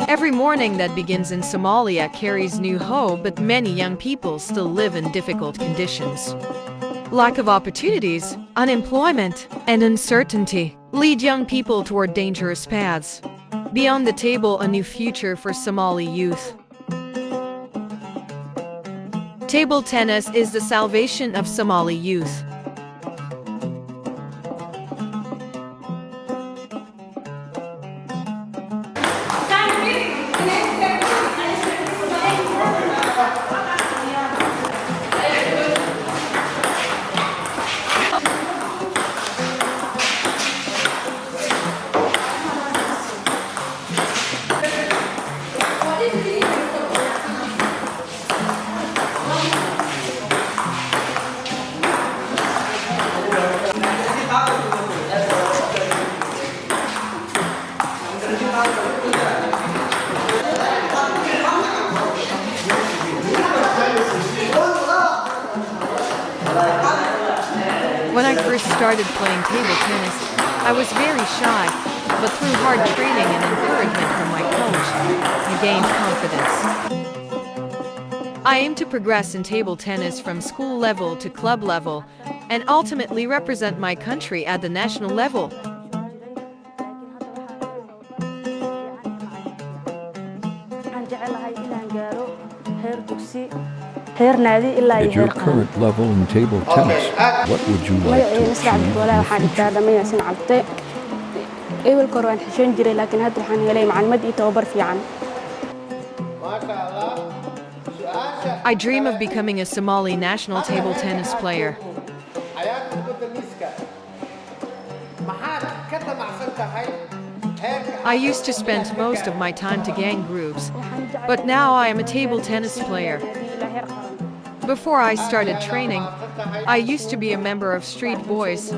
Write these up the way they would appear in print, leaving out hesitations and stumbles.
Every morning that begins in Somalia carries new hope, but many young people still live in difficult conditions. Lack of opportunities, unemployment, and uncertainty lead young people toward dangerous paths. Beyond the table, a new future for Somali youth. Table tennis is the salvation of Somali youth. When I first started playing table tennis, I was very shy, but through hard training and encouragement from my coach, I gained confidence. I aim to progress in table tennis from school level to club level, and ultimately represent my country at the national level. At your current level in table tennis, what would you like to achieve in the future? I dream of becoming a Somali national table tennis player. I used to spend most of my time to gang groups, but now I am a table tennis player. Before I started training, I used to be a member of Street Boys.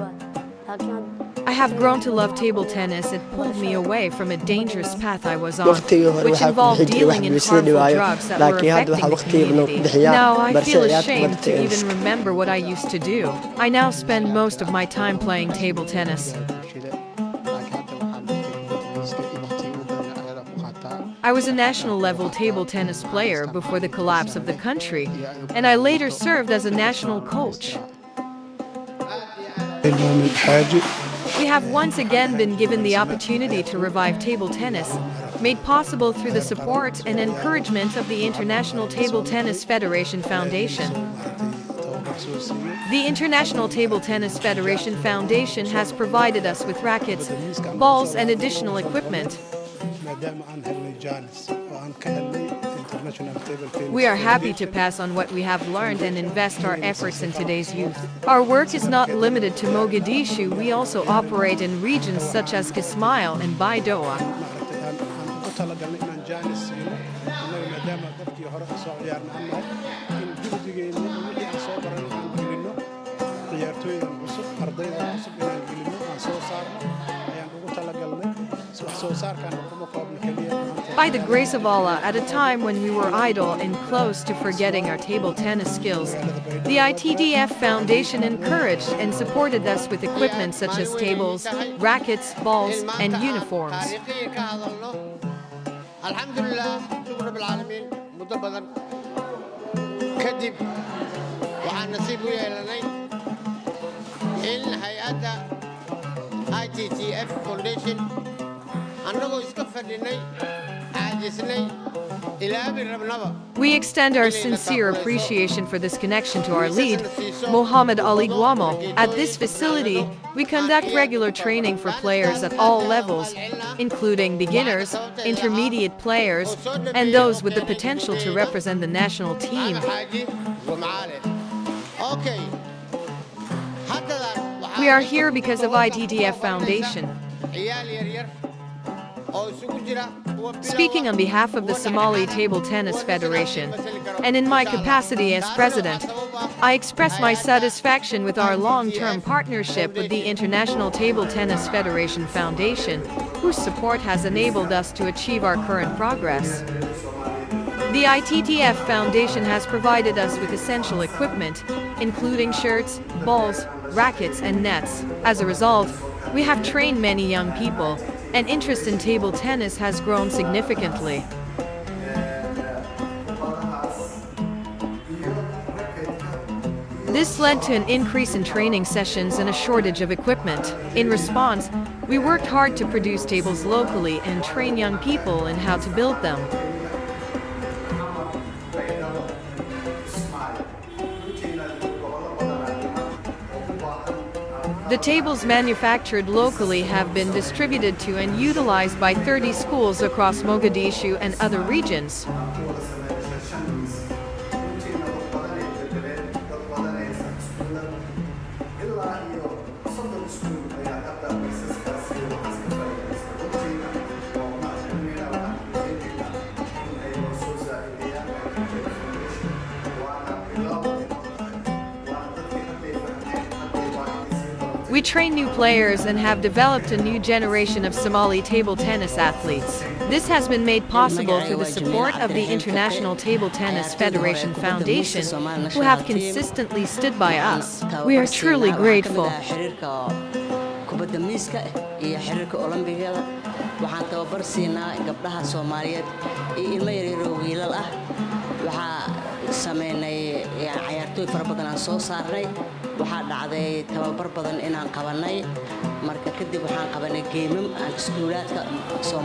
I have grown to love table tennis. It pulled me away from a dangerous path I was on, which involved dealing in harmful drugs that were affecting the community. Now I feel ashamed to even remember what I used to do. I now spend most of my time playing table tennis. I was a national-level table tennis player before the collapse of the country, and I later served as a national coach. We have once again been given the opportunity to revive table tennis, made possible through the support and encouragement of the International Table Tennis Federation Foundation. The International Table Tennis Federation Foundation has provided us with rackets, balls, and additional equipment. We are happy to pass on what we have learned and invest our efforts in today's youth. Our work is not limited to Mogadishu. We also operate in regions such as Kismail and Baidoa. By the grace of Allah, at a time when we were idle and close to forgetting our table tennis skills, the ITTF Foundation encouraged and supported us with equipment such as tables, rackets, balls, and uniforms. ITTF Foundation We extend our sincere appreciation for this connection to our lead, Mohammed Ali Guamo. At this facility, we conduct regular training for players at all levels, including beginners, intermediate players, and those with the potential to represent the national team. We are here because of ITTF Foundation. Speaking on behalf of the Somali Table Tennis Federation, and in my capacity as president, I express my satisfaction with our long-term partnership with the International Table Tennis Federation Foundation, whose support has enabled us to achieve our current progress. The ITTF Foundation has provided us with essential equipment, including shirts, balls, rackets, and nets. As a result, we have trained many young people, and interest in table tennis has grown significantly. This led to an increase in training sessions and a shortage of equipment. In response, we worked hard to produce tables locally and train young people in how to build them. The tables manufactured locally have been distributed to and utilized by 30 schools across Mogadishu and other regions. We train new players and have developed a new generation of Somali table tennis athletes. This has been made possible through the support of the International Table Tennis Federation Foundation, who have consistently stood by us. We are truly grateful. sameynay ciyaartoy fara badan aan soo saarnay waxa dhacday tababar badan inaan qabanay marka kadib waxaan qabanay geemam aan iskuulaadka soo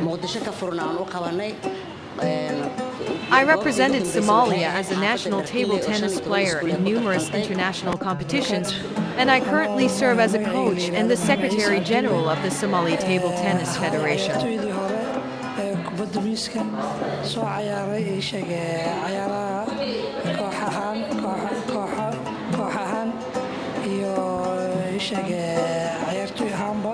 Muqdisho ka furna aan u qabanay. I represented Somalia as a national table tennis player in numerous international competitions, and I currently serve as a coach and the Secretary General of the Somali Table Tennis Federation. Miiska soo ciyaaray ciyaaraha kooxahan iyo ciyaartoy ahaanba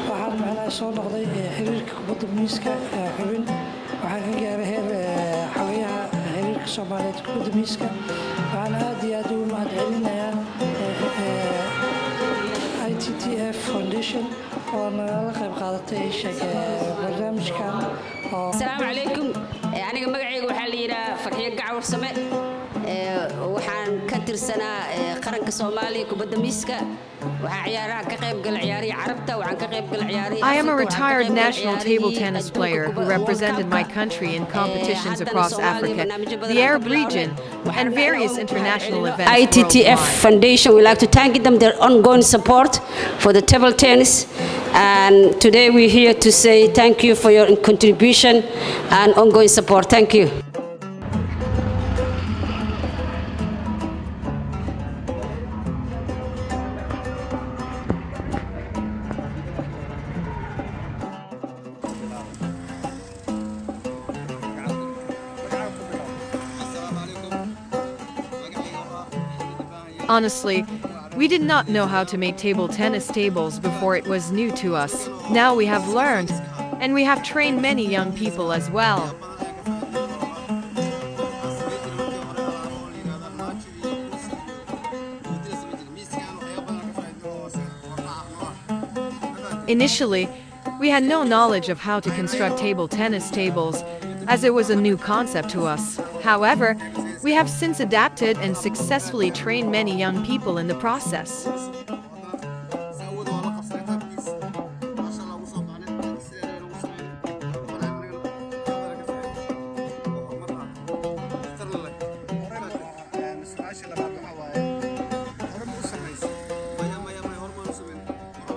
waxaan macnaha soo noqday xiriirka kubadda miiska xubin waxaan ka gaaray heer xawiyaha xiriirka Soomaaliyeed kubadda miiska waxaan aad iyo aad ugu mahadcelinayaa ITTF Foundation oo nagala qayb qaadatay barnaamijkan. Asalaamu calaykum, aniga magacayga waxaa la yidhaha Farxiyo Gacwar Same, waxaan ka tirsanaa qaranka Soomaaliya kubadda miiska, waxaan ciyaaraha ka qayb galay ciyaarihii Carabta, waxaan ka qayb galay ciyaarihii. I am a retired national table tennis player who represented my country in competitions across Africa, the Arab region, and various international events. ITTF Foundation, we like to thank them their ongoing support for the table tennis, and today we're here to say thank you for your contribution and ongoing support. Thank you. Honestly, we did not know how to make table tennis tables before it was new to us. Now we have learned, and we have trained many young people as well. Initially, we had no knowledge of how to construct table tennis tables, as it was a new concept to us. However, we have since adapted and successfully trained many young people in the process.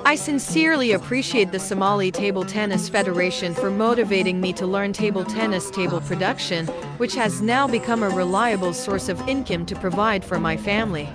I sincerely appreciate the Somali Table Tennis Federation for motivating me to learn table tennis table production, which has now become a reliable source of income to provide for my family.